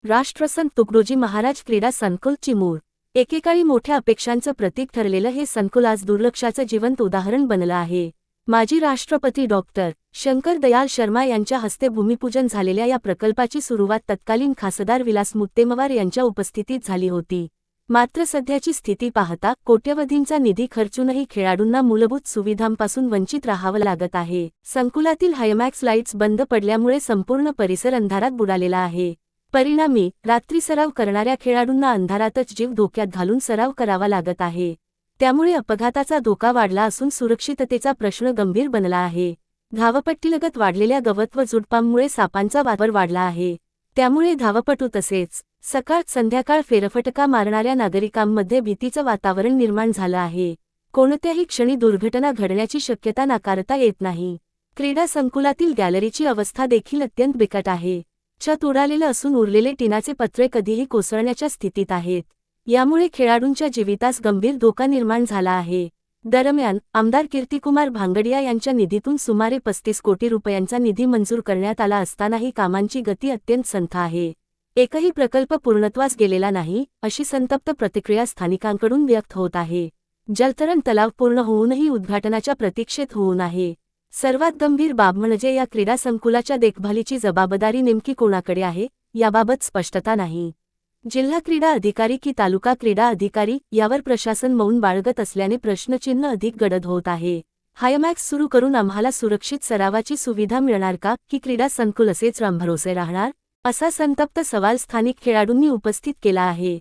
राष्ट्रसंत तुकडोजी महाराज क्रीडा संकुल चिमूर एकेकाळी मोठ्या अपेक्षांचं प्रतीक ठरलेलं हे संकुल आज दुर्लक्षाचं जिवंत उदाहरण बनलं आहे। माजी राष्ट्रपती डॉक्टर शंकर दयाल शर्मा यांच्या हस्ते भूमिपूजन झालेल्या या प्रकल्पाची सुरुवात तत्कालीन खासदार विलास मुत्तेमवार यांच्या उपस्थितीत झाली होती। मात्र सध्याची स्थिती पाहता कोट्यवधींचा निधी खर्चूनही खेळाडूंना मूलभूत सुविधांपासून वंचित राहावं लागत आहे। संकुलातील हायमॅक्स लाईट्स बंद पडल्यामुळे संपूर्ण परिसर अंधारात बुडालेला आहे। परिणामी रात्री सराव करणाऱ्या खेळाडूंना अंधारातच जीव धोक्यात घालून सराव करावा लागत आहे। त्यामुळे अपघाताचा धोका वाढला असून सुरक्षिततेचा प्रश्न गंभीर बनला आहे। धावपट्टीलगत वाढलेल्या गवत व झुडपांमुळे सापांचा वावर वाढला आहे। त्यामुळे धावपटू तसेच सकाळ संध्याकाळ फेरफटका मारणाऱ्या नागरिकांमध्ये भीतीचं वातावरण निर्माण झालं आहे। कोणत्याही क्षणी दुर्घटना घडण्याची शक्यता नाकारता येत नाही। क्रीडा संकुलातील गॅलरीची अवस्था देखील अत्यंत बिकट आहे। छत उडालेलं असून उरलेले टिनाचे पत्रे कधीही कोसळण्याच्या स्थितीत आहेत। यामुळे खेळाडूंच्या जीवितास गंभीर धोका निर्माण झाला आहे। दरम्यान आमदार कीर्तिकुमार भांगडिया यांच्या निधीतून सुमारे 35 कोटी रुपयांचा निधी मंजूर करण्यात आला असतानाही कामांची गती अत्यंत संथ आहे। एकही प्रकल्प पूर्णत्वास गेलेला नाही, अशी संतप्त प्रतिक्रिया स्थानिकांकडून व्यक्त होत आहे। जलतरण तलाव पूर्ण होऊनही उद्घाटनाच्या प्रतीक्षेत होऊन आहे। सर्वात गंभीर बाब म्हणजे या क्रीडा संकुलाच्या देखभालीची जबाबदारी नेमकी कोणाकडे आहे, याबाबत स्पष्टता नाही। जिल्हा क्रीडा अधिकारी की तालुका क्रीडा अधिकारी यावर प्रशासन मौन बाळगत असल्याने प्रश्नचिन्ह अधिक गडद होत आहे। हायमॅक्स सुरू करून आम्हाला सुरक्षित सरावाची सुविधा मिळणार का, की क्रीडा संकुल असेच रामभरोसे राहणार, असा संतप्त सवाल स्थानिक खेळाडूंनी उपस्थित केला आहे।